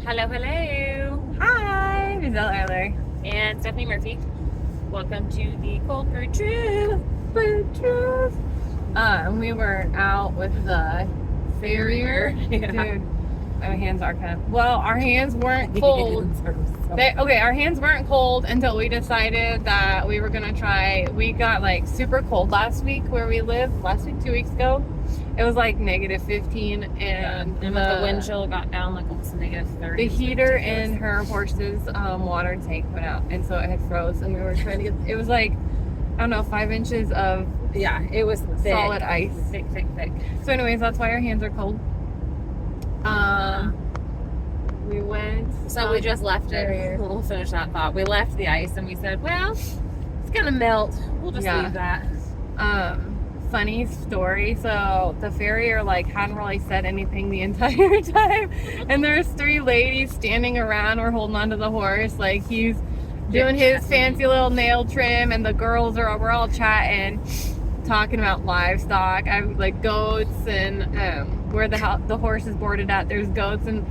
Hello, hello. Hi, Giselle Euler. And Stephanie Murphy. Welcome to the Cold Brew Truth. We were out with the farrier. Yeah. Dude, my hands are kind of, well, our hands weren't cold. Our hands weren't cold until we decided that we were going to try. We got like super cold last week where we lived. 2 weeks ago. It was like negative 15 and the wind chill got down like almost negative 30. The heater in her horse's water tank went out, and so it had froze, and we were trying to get, it was like, I don't know, 5 inches of it was thick. solid ice. Thick. So anyways, that's why our hands are cold. We went. So we just left Farrier. it. We'll finish that thought. We left the ice and we said, well, it's going to melt. We'll just leave that. Funny story. So the farrier like hadn't really said anything the entire time, and there's 3 ladies standing around or holding onto the horse. Like he's doing his fancy little nail trim, and the girls we're all chatting, talking about livestock. I have like goats and where the horse is boarded at. There's goats, and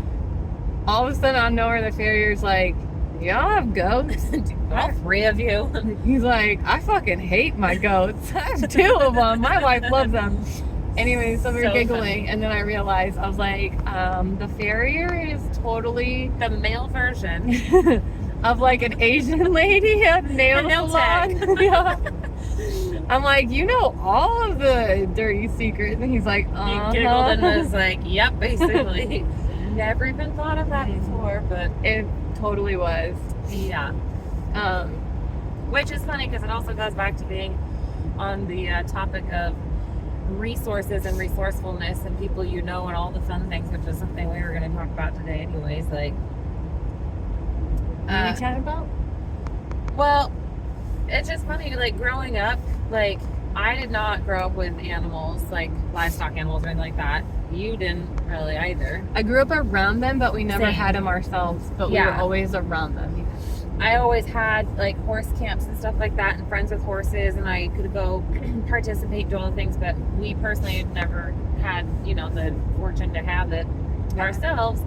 all of a sudden out of nowhere the farrier's like, y'all have goats? All 3 of you. He's like, I fucking hate my goats. I have 2 of them. My wife loves them. Anyway, so we were giggling, funny. and then I realized, I was like, the farrier is totally The male version of like an Asian lady at nail tech. salon. Yeah. I'm like, you know all of the dirty secrets, and he's like, He giggled and was like, yep, basically. Never even thought of that before, but it totally was. yeah. Which is funny because it also goes back to being on the topic of resources and resourcefulness and people you know and all the fun things, which is something we were going to talk about today anyways. Like, What are we chatting about? well, it's just funny, like growing up, like I did not grow up with animals, like livestock animals or anything like that. You didn't really either. I grew up around them, but we never Same. had them ourselves, but we were always around them. I always had like horse camps and stuff like that, and friends with horses, and I could go participate, do all the things, but we personally never had, the fortune to have it ourselves.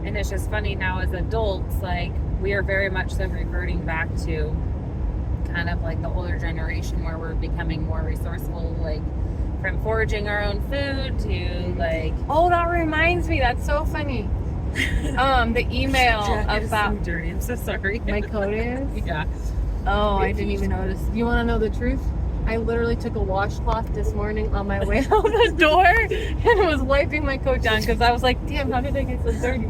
And it's just funny now as adults, like we are very much so reverting back to kind of like the older generation where we're becoming more resourceful, like from foraging our own food to like. Oh, that reminds me. That's so funny. The email about so dirty. I'm so sorry. my coat is. Yeah. Oh, I didn't even notice. You want to know the truth? I literally took a washcloth this morning on my way out the door and was wiping my coat down because I was like, damn, how did I get so dirty?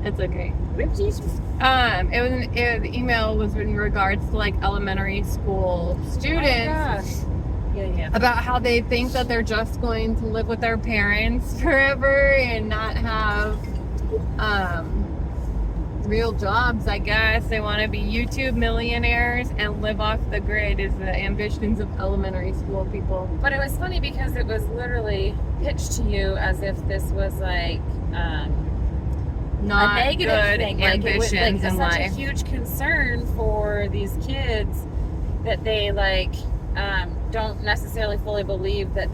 It's okay. The email was in regards to like elementary school students. Yeah. About how they think that they're just going to live with their parents forever and not have real jobs, I guess. They want to be YouTube millionaires and live off the grid is the ambitions of elementary school people. But it was funny because it was literally pitched to you as if this was like Not a negative good thing. Like it was like ambitions in such life. a huge concern for these kids that they like don't necessarily fully believe that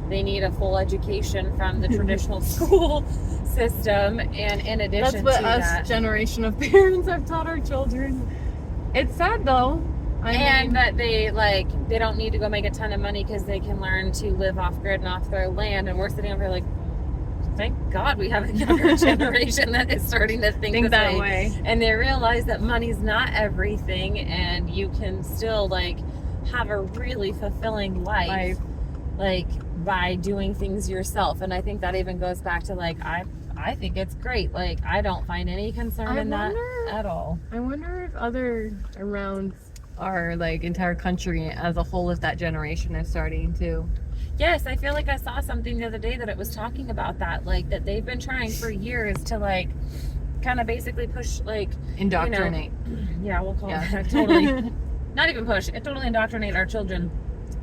they need a full education from the traditional school system, and in addition That's what to us that, generation of parents have taught our children. It's sad though. that they don't need to go make a ton of money because they can learn to live off grid and off their land, and we're sitting over here like, thank God we have a younger generation that is starting to think that way. And they realize that money's not everything, and you can still like have a really fulfilling life. Like by doing things yourself. And I think that even goes back to like I think it's great. Like I don't find any concern in that at all. I wonder if other around our like entire country as a whole, if that generation is starting to. Yes, I feel like I saw something the other day that it was talking about that, like that they've been trying for years to like kind of basically push like Indoctrinate. We'll call it that. Totally. Not even push. It totally indoctrinate our children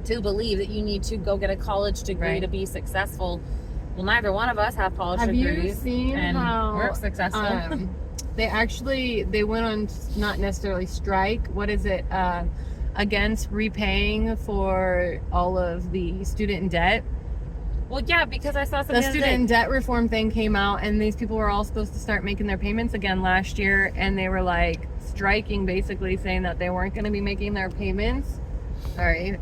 to believe that you need to go get a college degree to be successful. Well, neither one of us have college degrees. Have you seen and how we're successful? They went on not necessarily strike. What is it? Against repaying for all of the student debt. Well, yeah, because I saw something The student debt reform thing came out, and these people were all supposed to start making their payments again last year, and they were like striking, basically saying that they weren't going to be making their payments. Sorry,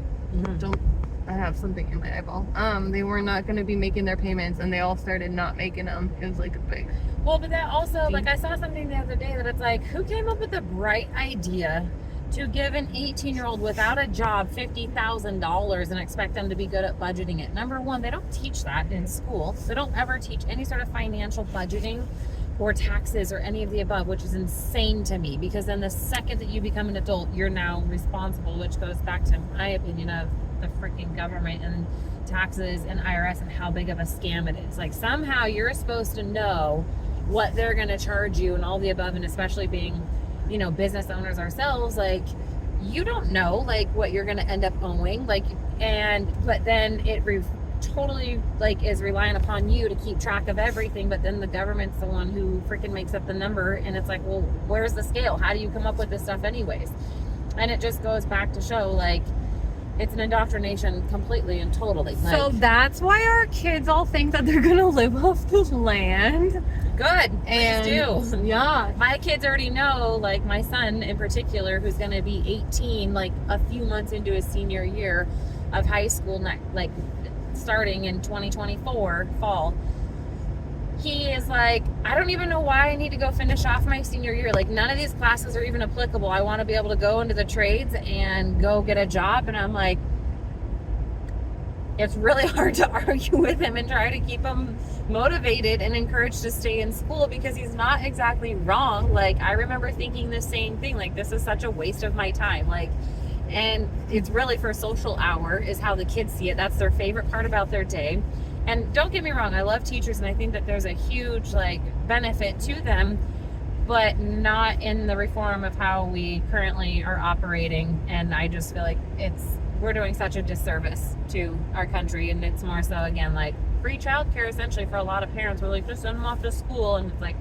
I have something in my eyeball. They were not going to be making their payments, and they all started not making them. It was like a big. Well, but that also, like, I saw something the other day that it's like, who came up with the bright idea to give an 18-year-old without a job $50,000 and expect them to be good at budgeting it? Number one, they don't teach that in school. They don't ever teach any sort of financial budgeting or taxes or any of the above, which is insane to me, because then the second that you become an adult, you're now responsible, which goes back to my opinion of the freaking government and taxes and IRS and how big of a scam it is. Like, somehow you're supposed to know what they're going to charge you and all the above, and especially being, you know, business owners ourselves, like, you don't know like what you're going to end up owing, like, but then it totally like is relying upon you to keep track of everything, but then the government's the one who freaking makes up the number, and it's like, well, where's the scale? How do you come up with this stuff anyways? And it just goes back to show, like, it's an indoctrination completely and totally. Like, So that's why our kids all think that they're gonna live off the land. good, And please do. yeah, My kids already know, like my son in particular, who's going to be 18, like a few months into his senior year of high school, like starting in 2024 fall. He is like, I don't even know why I need to go finish off my senior year. Like, none of these classes are even applicable. I want to be able to go into the trades and go get a job. And I'm like, it's really hard to argue with him and try to keep him motivated and encouraged to stay in school, because he's not exactly wrong. Like, I remember thinking the same thing, like, this is such a waste of my time. Like, and it's really for social hour is how the kids see it. That's their favorite part about their day. And don't get me wrong, I love teachers, and I think that there's a huge like benefit to them, but not in the reform of how we currently are operating. And I just feel like we're doing such a disservice to our country. And it's more so, again, like free childcare essentially for a lot of parents. We're like, just send them off to school, and it's like,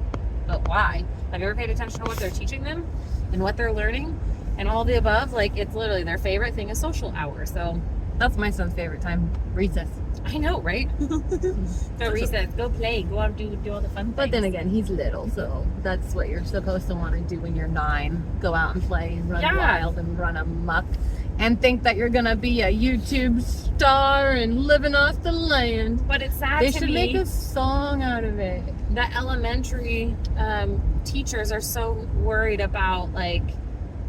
but why? Have you ever paid attention to what they're teaching them and what they're learning and all the above? Like, it's literally their favorite thing is social hour. So that's my son's favorite time, recess. I know, right? Go recess, go play, go out and do all the fun things. But then again, he's little, so that's what you're supposed to want to do when you're 9. Go out and play and run wild and run amok and think that you're gonna be a YouTube star and living off the land. But it's sad They to should me make a song out of it. that elementary teachers are so worried about like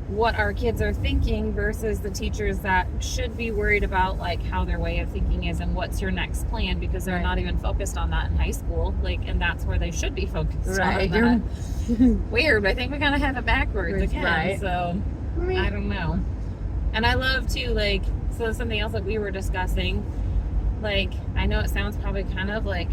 what our kids are thinking versus the teachers that should be worried about like how their way of thinking is and what's your next plan, because they're not even focused on that in high school. Like, and that's where they should be focused on that. Weird, but I think we kind of have it backwards again. Right. So I don't know. And I love too, like, so something else that we were discussing, like, I know it sounds probably kind of like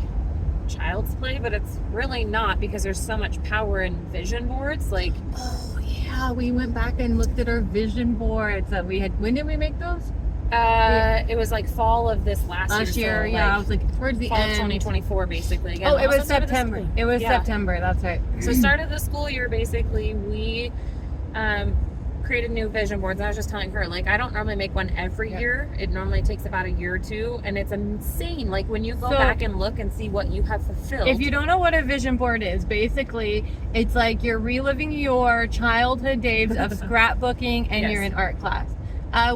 child's play, but it's really not, because there's so much power in vision boards. Like, Oh yeah, we went back and looked at our vision boards that we had. When did we make those? it was like fall of this last year. Year, So yeah. like I was like towards the fall end. 2024, basically. Again, Oh, it also was start of the September. school. It was Yeah. September. That's right. So start of the school year, basically, we created new vision boards. I was just telling her, like, I don't normally make one every year. It normally takes about a year or two, and it's insane. Like, when you go back and look and see what you have fulfilled. If you don't know what a vision board is, basically, it's like you're reliving your childhood days of scrapbooking and Yes. you're in art class.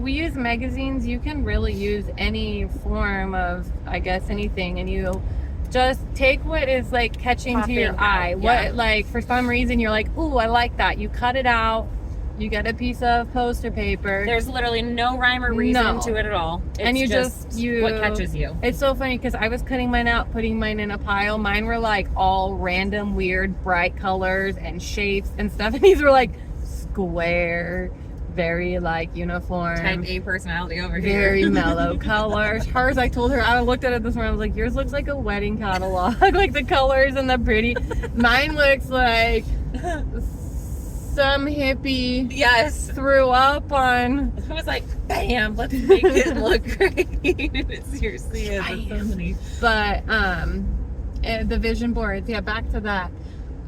We use magazines. You can really use any form of, I guess, anything, and you just take what is like catching Pop to your it eye. out, yeah. What, like, for some reason you're like, ooh, I like that. You cut it out. You get a piece of poster paper. There's literally no rhyme or reason No. to it at all. It's And you just what catches you. It's so funny because I was cutting mine out, putting mine in a pile. Mine were like all random, weird, bright colors and shapes and stuff. And these were like square, very like uniform. Type A personality over here. Very mellow colors. Hers, I told her, I looked at it this morning, I was like, yours looks like a wedding catalog. Like the colors and the pretty. Mine looks like some hippie Yes. threw up on. It was like, bam, let's make it look great. It seriously is. It's so many. But the vision boards, yeah, back to that.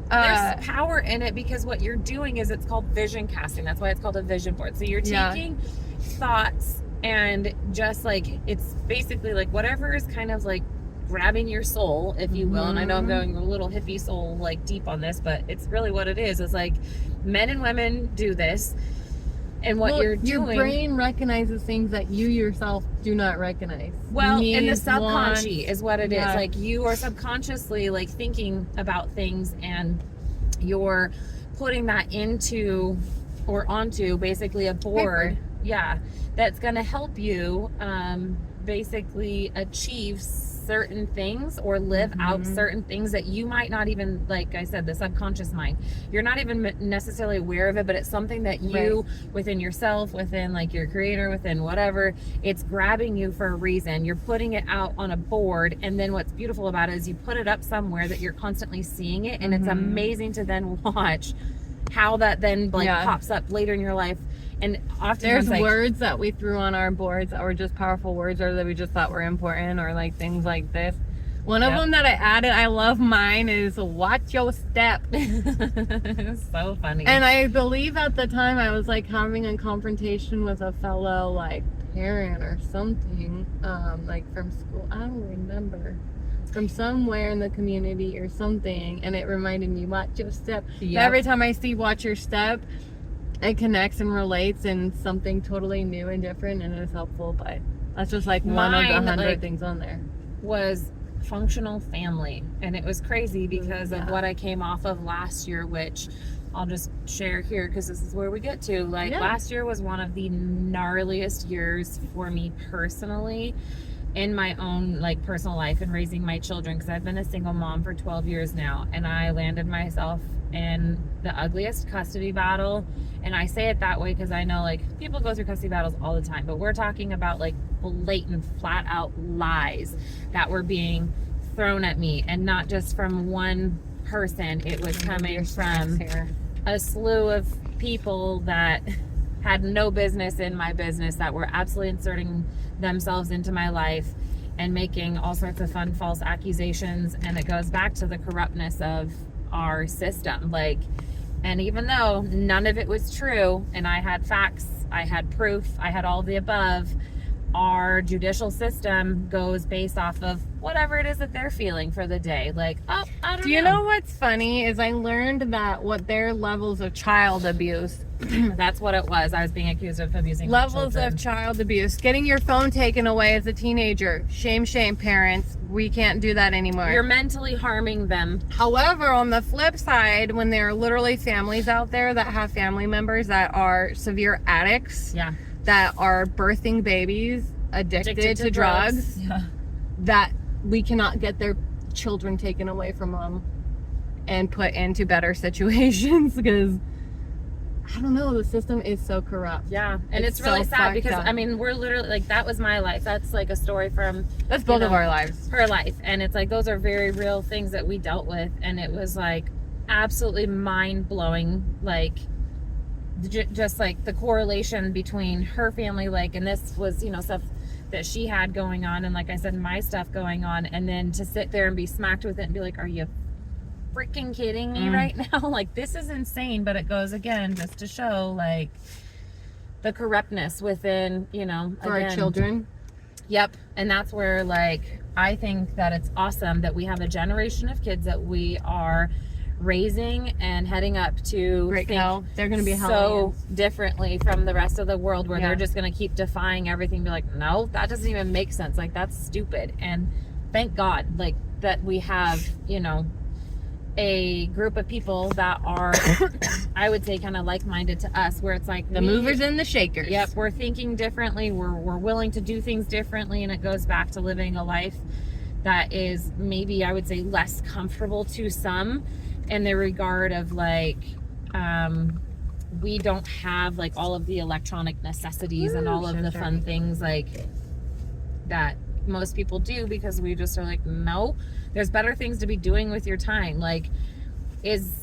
There's power in it because what you're doing is it's called vision casting. That's why it's called a vision board. So you're taking thoughts and just like, it's basically like whatever is kind of like grabbing your soul, if you will. And I know I'm Mhm. going a little hippie soul, like deep on this, but it's really what it is. It's like men and women do this. And what Well, you're your doing, brain recognizes things that you yourself do not recognize. well, in the Needs, subconscious wants. is what it is. Yeah. Like you are subconsciously like thinking about things, and you're putting that into or onto basically a board. Paper. Yeah, that's going to help you basically achieve certain things or live out Mhm. certain things that you might not even, like I said, the subconscious mind, you're not even necessarily aware of it, but it's something that you within yourself, within like your creator, within whatever, it's grabbing you for a reason. You're putting it out on a board, and then what's beautiful about it is you put it up somewhere that you're constantly seeing it, and it's Mhm. amazing to then watch how that then like Yeah. pops up later in your life. And often There's like, words that we threw on our boards that were just powerful words, or that we just thought were important, or like things like this. One of Yep. them that I added, I love mine, is watch your step. it's so funny. And I believe at the time I was like having a confrontation with a fellow like parent or something, like from school. I don't remember. From somewhere in the community or something, and it reminded me, watch your step. Yep. Every time I see watch your step, it connects and relates in something totally new and different, and it's helpful. But that's just like one of the Mine, 100 like, things on there. was functional family, and it was crazy because Yeah. of what I came off of last year, which I'll just share here because this is where we get to. Like Yeah. last year was one of the gnarliest years for me personally in my own like personal life and raising my children, because I've been a single mom for 12 years now, and I landed myself in the ugliest custody battle. And I say it that way because I know like people go through custody battles all the time, but we're talking about like blatant flat out lies that were being thrown at me, and not just from one person. It was coming from Here. a slew of people that had no business in my business, that were absolutely inserting themselves into my life and making all sorts of fun false accusations. And it goes back to the corruptness of our system. Like, and even though none of it was true, and I had facts, I had proof, I had all the above, our judicial system goes based off of whatever it is that they're feeling for the day. Like, oh, I don't know. Do you know what's funny is I learned that what their levels of child abuse, That's what it was. I was being accused of abusing my levels children. of child abuse, getting your phone taken away as a teenager. Shame, shame, parents. We can't do that anymore. You're mentally harming them. However, on the flip side, when there are literally families out there that have family members that are severe addicts, Yeah. that are birthing babies addicted to drugs, Yeah. that we cannot get their children taken away from them and put into better situations, because I don't know, the system is so corrupt. Yeah. And it's It's really so sad fucked because, up. I mean, we're literally, like, that was my life. That's like a story from That's both You of know, our lives. her life. And it's like, those are very real things that we dealt with. And it was like absolutely mind blowing. Like, just like the correlation between her family, like, and this was, you know, stuff that she had going on, and like I said, my stuff going on, and then to sit there and be smacked with it and be like, are you freaking kidding me right now? Like, this is insane. But it goes again just to show like the corruptness within, you know, For again, our children. Yep. And that's where, like, I think that it's awesome that we have a generation of kids that we are raising and heading up to Great think hell. They're going to be so hell. differently from the rest of the world, where Yeah. they're just going to keep defying everything, be like, no, that doesn't even make sense. Like, that's stupid. And thank God, like, that we have, you know, a group of people that are, I would say, kind of like-minded to us, where it's like The movers and the shakers. Yep, we're thinking differently. We're willing to do things differently, and it goes back to living a life that is maybe, I would say, less comfortable to some, in the regard of like, we don't have like all of the electronic necessities and all of the fun things like that most people do, because we just are like, no, there's better things to be doing with your time. Like, is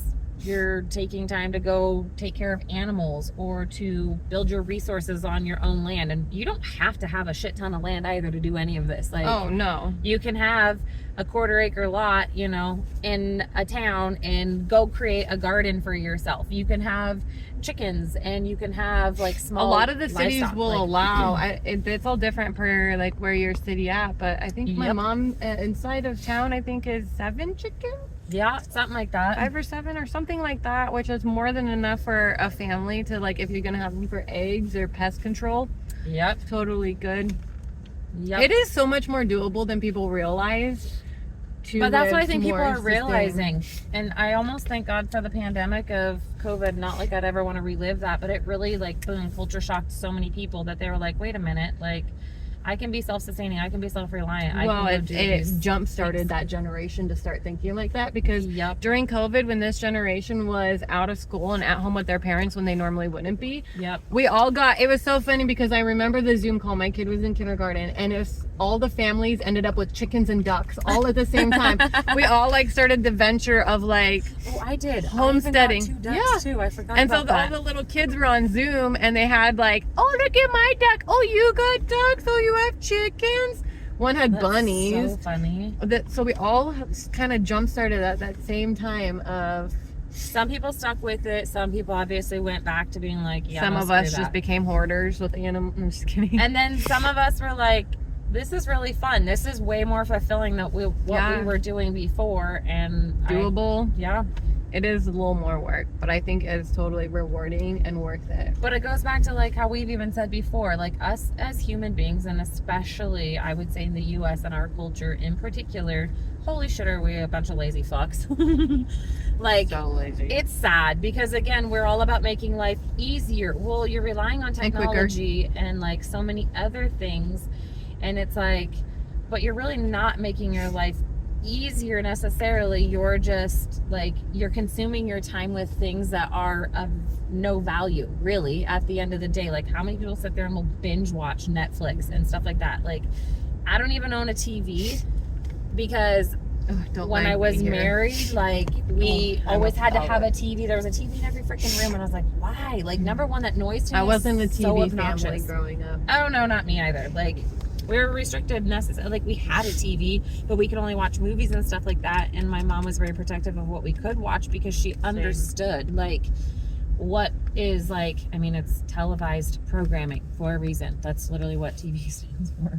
you're taking time to go take care of animals or to build your resources on your own land. And you don't have to have a shit ton of land either to do any of this. Like, Oh no. you can have a 1/4 acre lot, you know, in a town and go create a garden for yourself. You can have chickens and you can have like small. A lot of the cities livestock, will like, allow. It's all different per like where your city at, but I think my Yep. mom inside of town, I think, is 7 chickens, Yeah, something like that. 5 or 7 or something like that, which is more than enough for a family to like if you're gonna have them for eggs or pest control. Yep. Totally good. Yep. It is so much more doable than people realize. But that's what I think people more are sustain- realizing. And I almost thank God for the pandemic of COVID. Not like I'd ever want to relive that, but it really like boom, culture shocked so many people that they were like, wait a minute, like I can be self-sustaining, I can be self-reliant. Well, I it can go do these jump started things. that generation to start thinking like that because Yep. during COVID, when this generation was out of school and at home with their parents when they normally wouldn't be, Yep. we all got, it was so funny because I remember the Zoom call. My kid was in kindergarten and it was all the families ended up with chickens and ducks all at the same time. We all like started the venture of like, Oh, I did. Homesteading. I even got 2 ducks too. I forgot and so about that. all the little kids were on Zoom and they had like, oh, look at my duck. Oh, you got ducks. Oh, you have chickens. One had That's bunnies. so funny. So we all kind of jump started at that same time of Some people stuck with it. Some people obviously went back to being like, yeah. some no, of us screw just that. became hoarders with animals. I'm just kidding. And then some of us were like, this is really fun. This is way more fulfilling than what Yeah. we were doing before. And Doable. yeah. It is a little more work, but I think it's totally rewarding and worth it. But it goes back to like how we've even said before, like us as human beings, and especially I would say in the US and our culture in particular, holy shit, are we a bunch of lazy fucks. Like, So lazy. it's sad because again, we're all about making life easier. Well, you're relying on And quicker. technology and like so many other things. And it's like, but you're really not making your life easier necessarily. You're just like, you're consuming your time with things that are of no value really at the end of the day. Like, how many people sit there and will binge watch Netflix and stuff like that? Like, I don't even own a TV because when I was married, like we always had to have a TV. There was a TV in every freaking room, and I was like, why? Like, number one, that noise to me I wasn't a is TV so family obnoxious. growing up. Oh no, not me either. Like, we were restricted necessarily. Like, we had a TV, but we could only watch movies and stuff like that. And my mom was very protective of what we could watch because she understood like what is like. I mean, it's televised programming for a reason. That's literally what TV stands for.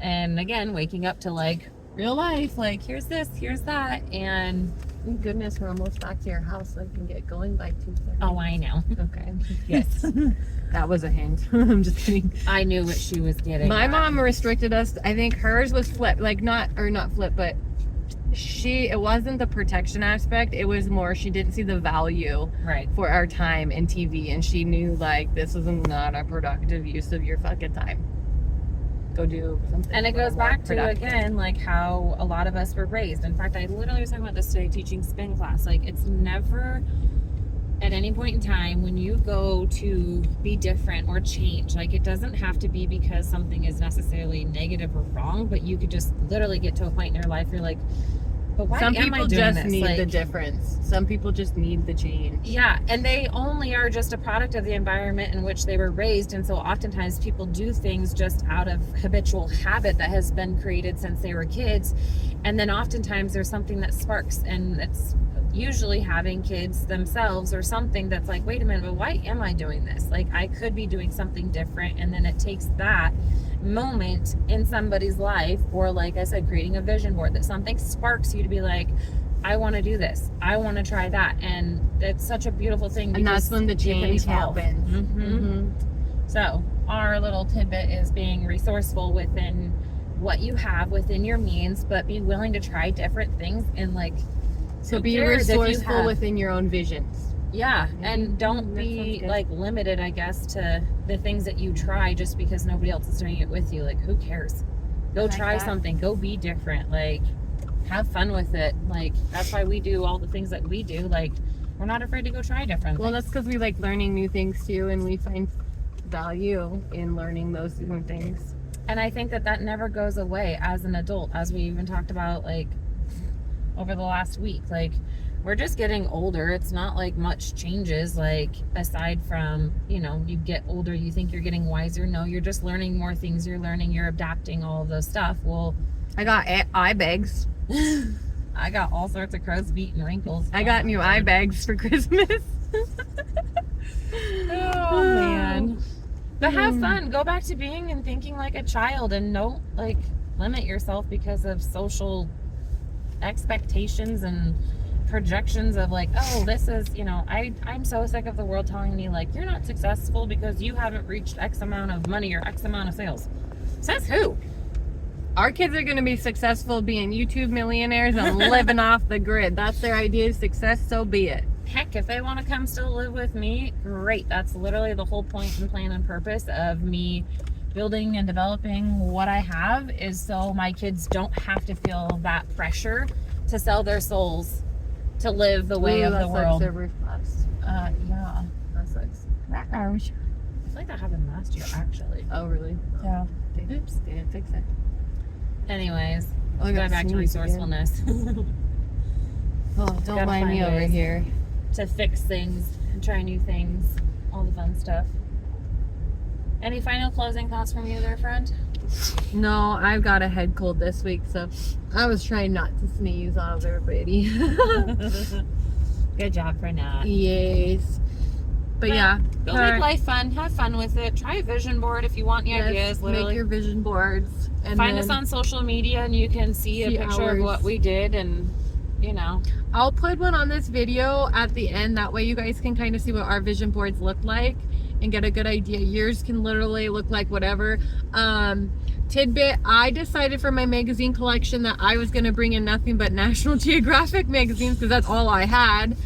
And again, waking up to like real life, like here's this, here's that, and Thank goodness we're almost back to your house so I can get going by 2:30. oh, I know. Okay. Yes. That was a hint. I'm just kidding. I knew what she was getting. My at. mom restricted us. I think hers was flip, like not flip, but it wasn't the protection aspect. It was more she didn't see the value Right. for our time in TV, and she knew like this is not a productive use of your fucking time. Go do something. And it goes more back to productive. again like how a lot of us were raised. In fact, I literally was talking about this today teaching spin class. Like, it's never at any point in time when you go to be different or change, like it doesn't have to be because something is necessarily negative or wrong, but you could just literally get to a point in your life where you're like, but why Some am I people doing just this? need Like, the difference. Some people just need the change. yeah, and they only are just a product of the environment in which they were raised. And so oftentimes people do things just out of habitual habit that has been created since they were kids. And then oftentimes there's something that sparks, and it's usually having kids themselves or something that's like, wait a minute, but why am I doing this? Like, I could be doing something different. And then it takes that moment in somebody's life, or like I said, creating a vision board, that something sparks you to be like, I want to do this, I want to try that. And it's such a beautiful thing, And that's when the you can change evolve. happens. Mhm. So our little tidbit is being resourceful within what you have within your means, but be willing to try different things. And like, So who be cares if you resourceful have- within your own visions. yeah, and don't That sounds be good. like limited, I guess, to the things that you try just because nobody else is doing it with you. Like, who cares? Go like try that. something. Go be different. Like, have fun with it. Like, that's why we do all the things that we do. Like, we're not afraid to go try different Well, things. that's because we like learning new things too, and we find value in learning those different things. And I think that that never goes away as an adult, as we even talked about like over the last week. Like, we're just getting older. It's not like much changes, like aside from, you know, you get older, you think you're getting wiser. No, you're just learning more things. You're learning, you're adapting, all of those stuff. Well, I got eye bags. I got all sorts of crow's feet and wrinkles. I got new eye bags for Christmas. Oh man. But have fun. Go back to being and thinking like a child, and don't like limit yourself because of social expectations and projections of like, oh, this is, you know, I'm so sick of the world telling me like, you're not successful because you haven't reached X amount of money or X amount of sales. Says who? Our kids are going to be successful being YouTube millionaires and living off the grid. That's their idea of success, so be it. Heck, if they want to come still live with me, great. That's literally the whole point and plan and purpose of me building and developing what I have, is so my kids don't have to feel that pressure to sell their souls to live the way of the world. Their roof collapsed. Yeah. That sucks. I feel like that happened last year, actually. Oh, really? Yeah. Oops, didn't fix it. Anyways, Oh, I got going back to sneezed again. resourcefulness. Oh, don't Gotta mind me find over ways. here. To fix things and try new things, all the fun stuff. Any final closing thoughts from you there, friend? No, I've got a head cold this week, so I was trying not to sneeze on everybody. Good job for Nat. Yes. But yeah. Go make life fun. Have fun with it. Try a vision board if you want any ideas. Make Literally, your vision boards. And find then us on social media and you can see a picture ours. of what we did, and you know. I'll put one on this video at the end. That way you guys can kind of see what our vision boards look like and get a good idea. Yours can literally look like whatever. Tidbit, I decided for my magazine collection that I was going to bring in nothing but National Geographic magazines because that's all I had.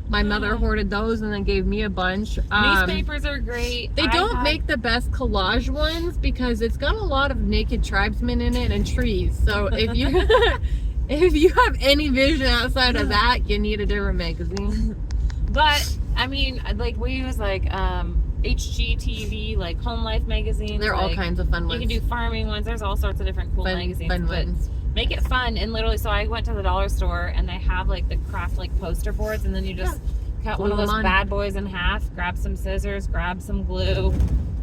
My mother hoarded those and then gave me a bunch. Newspapers are great. They don't make the best collage ones because it's got a lot of naked tribesmen in it and trees. So if you if you have any vision outside of that, you need a different magazine. But I mean, like we use like HGTV, like Home Life magazines. They're all like, kinds of fun you ones. can do farming ones. There's all sorts of different cool magazines. Fun But ones. make it fun, and literally, so I went to the dollar store and they have like the craft like poster boards, and then you just cut Glue one of those them on. bad boys in half, grab some scissors, grab some glue.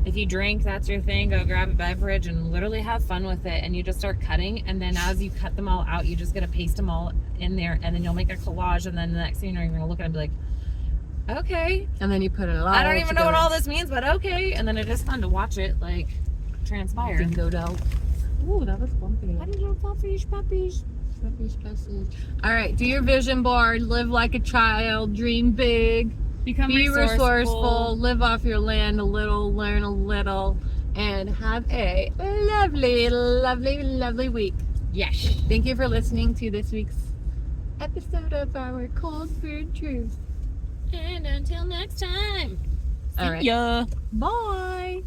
If you drink, that's your thing. Go grab a beverage and literally have fun with it. And you just start cutting, and then as you cut them all out, you just gotta paste them all in there, and then you'll make a collage. And then the next thing you know, you're gonna look at it and be like, okay, And then you put it all I don't even know what together. all this means, but okay. And then it's just fun to watch it like transpire. Bingo out. Ooh, that was bumpy. Little puppies. All right, do your vision board. Live like a child. Dream big. Become Be resourceful. Live off your land a little. Learn a little. And have a lovely, lovely, lovely week. Yes. Thank you for listening to this week's episode of our Cold Food Truth. And until next time. All right. See ya. Bye.